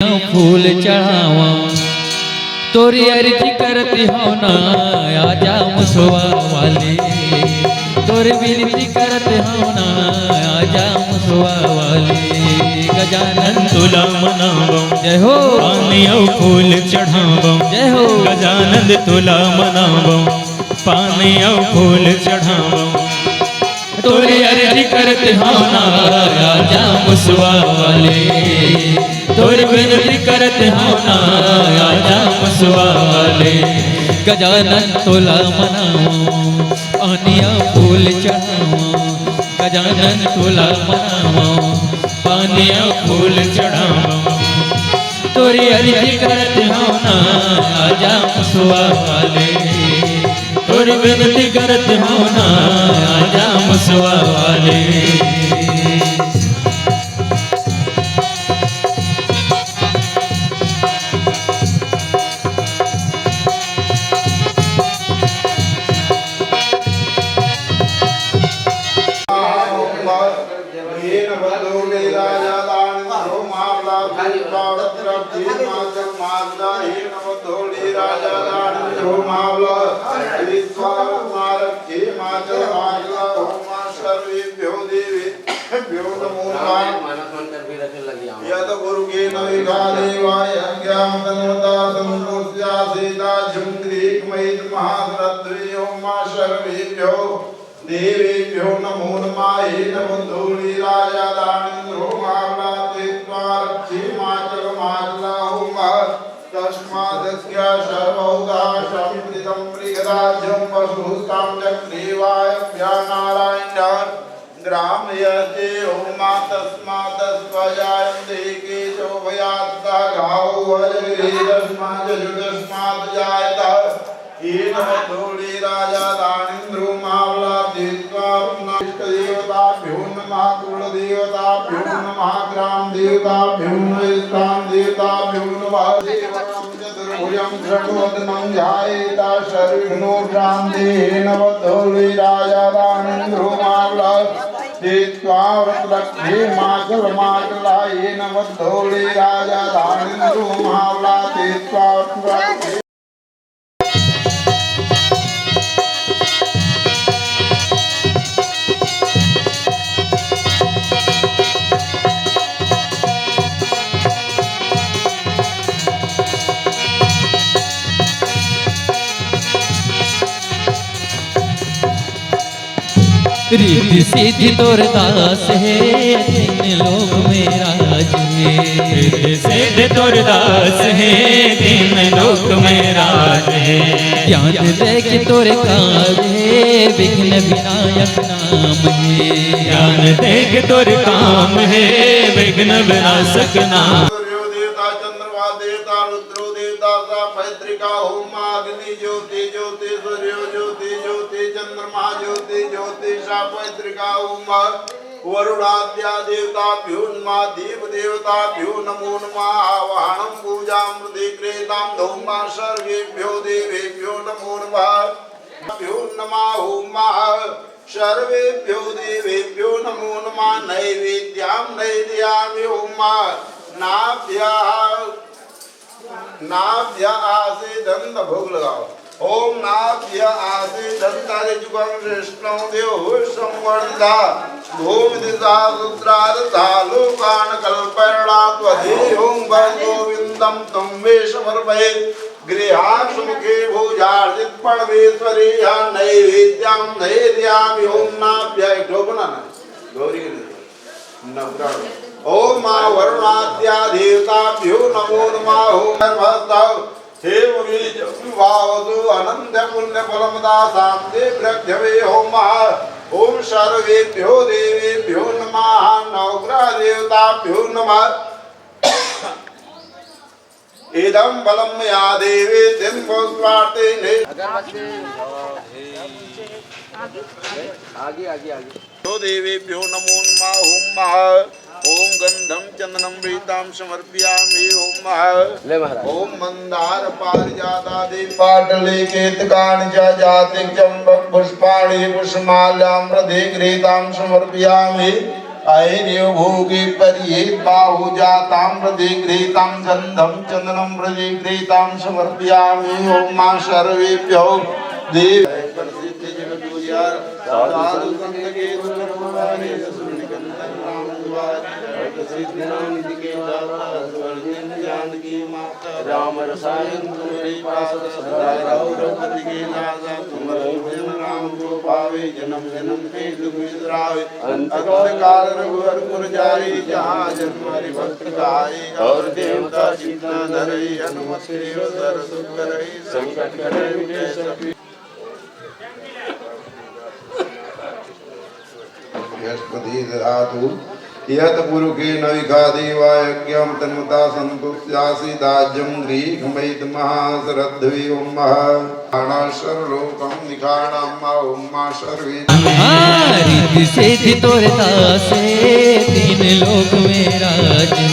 फूल चढ़ावा तोरी अर्जी करती हो ना आजा मुसवा वाले तोरी विनती करते हो ना आजा मुसवा वाले गजानन तुला मनावो जय हो पानी और फूल चढ़ावो जय हो गजानन तुला मनावो पानी और फूल चढ़ावो तोरी अर्जी करते हो ना आजा मुसवा वाले तोरी विनती करते हो ना आजा मुसवा वाले गजानन तोला मनाओ पानिया फूल चढ़ाओ गजानन तोला मनाओ पानिया फूल चढ़ाओ तोरी अर्जी करते हो ना आजा मुसवा वाले तोरी विनती करते हो ना आजा मुसवा वाले देवेभ्यो नमो नमः नमोधूली राजा दानेन्द्रो मामलात्वा रक्षे माचल माचलाहुम तस्मादस्य सर्वौदा संप्रीतं प्रियराज्यं पशुस्तां चक्रीवाय नारायण ग्रामयते ओम तस्मादस्वजायन्ते केशो भयात्ता घावो वज्रस्मात् जायत नमोधूली राजा दानेन्द्रो देवताभ्यो नमः कुलदेवताभ्यो नमः ग्राम देवताभ्यो नमः स्थान देवताभ्यो नमः चतुर्भुजं षड्वदनं ध्यायेता सर्वविघ्नो शान्ते नवधूली राजा दानेन्द्रो देत्वावृतलक्ष्मी माचल माचलाये नवधूली राजा दानेन्द्रो देत्वावृतलक्ष्मी रिद्धि सिद्धि तोर दास है तीन लोक में राज है रिद्धि सिद्धि तोर दास है तीन लोक में राज है ज्ञान देख तोरे काज है विघ्न विनायक नाम है ज्ञान देख तोर काम है विघ्न विनाशक नाम पैतृका होम अग्नि ज्योति ज्योति सूर्य ज्योति ज्योति चंद्रमा ज्योति ज्योति पैतृका होम वरुणाद्या देवताभ्यो नमः देव देवताभ्यो नमो नमः आवाहनं पूजामृते क्रेतां धूमा सर्वेभ्यो देवेभ्यो नमो नमः भ्यो नमः होम सर्वेभ्यो देवेभ्यो नमो नमः नैवेद्यां नैवेद्यामि होम नाभ्य आसे दंत भोग लगाओ ओम नाभ्य आसे दंतारे जुगम विष्णु देव संवर्धा भूमि दिशा रुद्रादधा लोकान कल्परणा त्वधे ओम वर गोविंदम तुम वेशमर्पये गृहाक्षमुखे भोजार्जित पर्वेश्वरी नैवेद्यं नैवेद्यामि ओम नाभ्य एक बनाना गौरी नवग्रह ओम वरुणाद्या देवताभ्यो नमो नमः ओम सर्वस्तव हेम बीज विवाहसु अनंत पुण्य फलमदासां देव्यभ्यवे ओम ओम सर्वेभ्यो देवेभ्यो नमः नवग्रह देवताभ्यो नमः इदं बलं या देवी दिनभोस्वार्ते आगे आगे आगे तो देवेभ्यो नमो नमः ओम गंधम चंदनम प्रीताम समर्पयामि ओम मंदार पारिजातादि पाटले केतकानि च जाति चंपक पुष्पाणि पुष्पमाल्यां प्रदे गृहीतां समर्पयामि ऐर्यो भोगे पर्ये बाहु जातां प्रदिगृहीतां चन्दं चन्दनं प्रदिगृहीतां समर्पयामि ओम मा सर्वेभ्यो देव प्रसिद्धि जगदूया साधु संत के गुरुवारे सुनिकंदन राम द्वारे प्रसिद्धि नाम के दाता स्वर्णिन जानकी माता राम रसायन तुम्हारे पास सदा रहो रघुपति के नाथा तुम्हारे भजन राम को पावे जन्म जन्म के दुख बिसरावे अंत काल रघुवर पुर जाई जहाँ जन्म हरि भक्त गाई और देवता चित्ता धरई हनुमत से सर सुख करई संकट कटे मिटे सभी बृहस्पति ददातु यत पुरुषेण विखादेवायज्ञं तन्मता सन्तुष्यासि दाज्यं ग्रीष्मैत महाशरद्वे ओम महाणाशर्लोकं निखाणां ओम मा सर्वे रिद्धि सिद्धि तोर दास है तीन लोक में राजे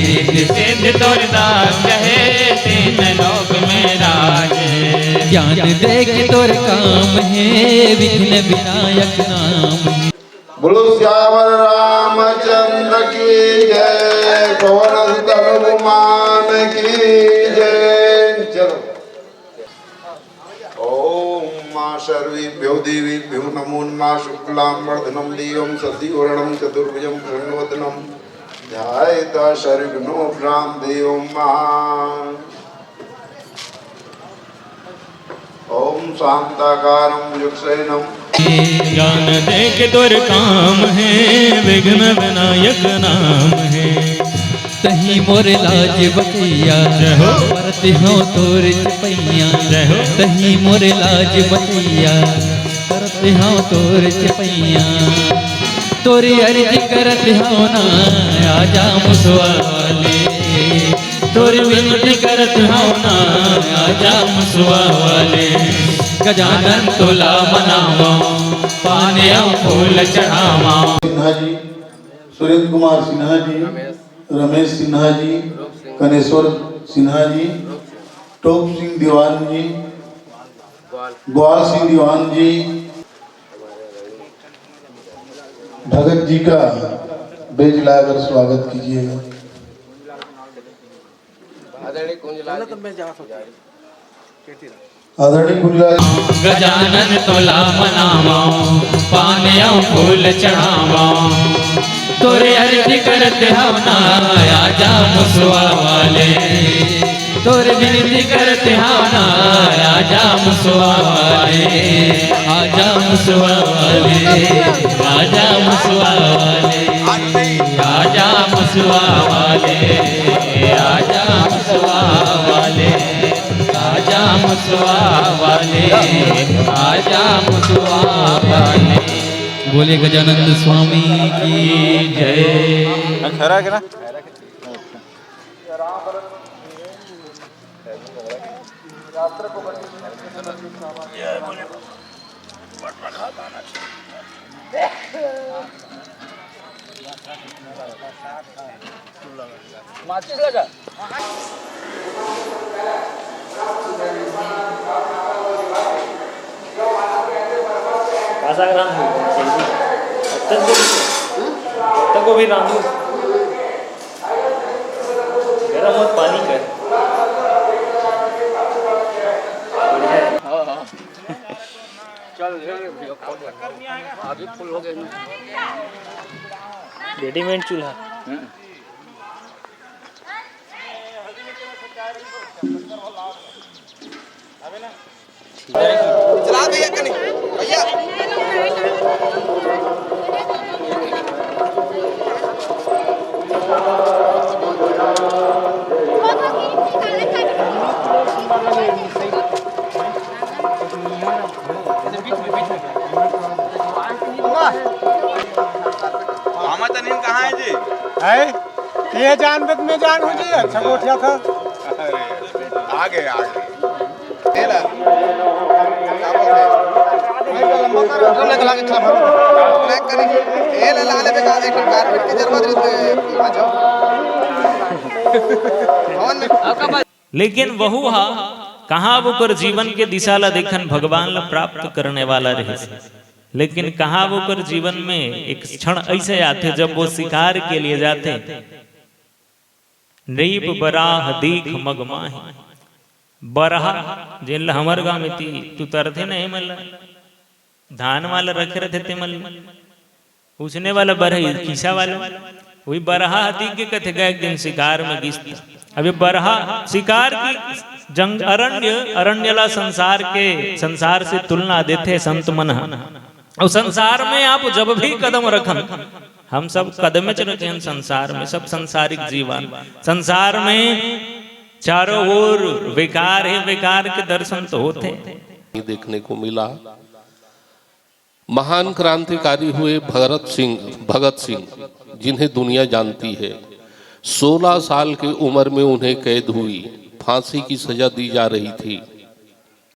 रिद्धि सिद्धि तोर दास है तीन लोक में राजे ज्ञान दे के तोर काम है विघ्न विनायक नाम है बोलो श्यावर रामचंद्र की जय पवन सुत हनुमान की जय चलो ओम मा सर्वेभ्यो देवेभ्यो नमो नमः शुक्लां वर्धनं देवं शशिवर्णं चतुर्भुजं प्रसन्नवदनं ध्यायेत् सर्वविघ्नोपशान्तये ओम ओम शांताकारं भुजगशयनं ज्ञान दे के तोर काम है विघ्न विनायक नाम है तही मोर लाज बकैया परति हो तोर चपैया तही मोर लाज बकैया परति हो तोर चपैया तोरी अर्ज करत हो ना आजा मुसवा वाले तोरी विनती करत हो ना आजा मुसवा वाले गजानन तोला मनावा पाने फूल चढ़ावा सिन्हा जी, सुरेंद्र कुमार सिन्हा जी, रमेश सिन्हा जी, कनेश्वर सिन्हा जी, टोप सिंह दीवान जी, ग्वाल सिंह दीवान जी, भगत जी का बेज लाकर स्वागत कीजिएगा। आदरणीय कुंजलाल गजानन तोला मनावा पाने फूल चढ़ावा तोरे अर्ज करते हम ना आजा मुसवा वाले तोरे विनती करते हम ना आजा मुसवा वाले आजा मुसवा वाले आजा मुसवा वाले आजा मुसवा वाले आजा मुसवा वाले आजा मुसवा वाले आजा मुसवा वाले बोले गजानंद स्वामी की जय को भी रांधू गरम और पानी कर आगे फुल हो गए रेडीमेड चूल्हा चला भैया कनी भैया कहाँ है जी? है ये जानबत में जान हो जी अच्छा गोठिया था आगे लेकिन वहु हा कहाँ वो कर जीवन के दिशा ला देखन भगवान ला प्राप्त करने वाला रहे लेकिन कहाँ वो कर जीवन में एक क्षण ऐसे आते जब वो शिकार के लिए जाते, नीप बराह दीख मगमाही, बरहा जिन हमर गाँव में थी तू तरथे नहीं मल धान वाला रखे रहते ते मल पूछने वाला बरहा खीसा वाला वही बरहा हाथी के कथे गए एक दिन शिकार में गिस्ता। अभी बरहा शिकार की जंग अरण्यला संसार से तुलना देते संत मन। और संसार में आप जब भी कदम रखन, हम सब कदम में चलते हैं संसार में, सब संसारिक जीवन संसार में चारों ओर विकार है, विकार के दर्शन तो होते हैं। देखने को मिला। महान क्रांतिकारी हुए भगत सिंह जिन्हें दुनिया जानती है। 16 साल की उम्र में उन्हें कैद हुई, फांसी की सजा दी जा रही थी।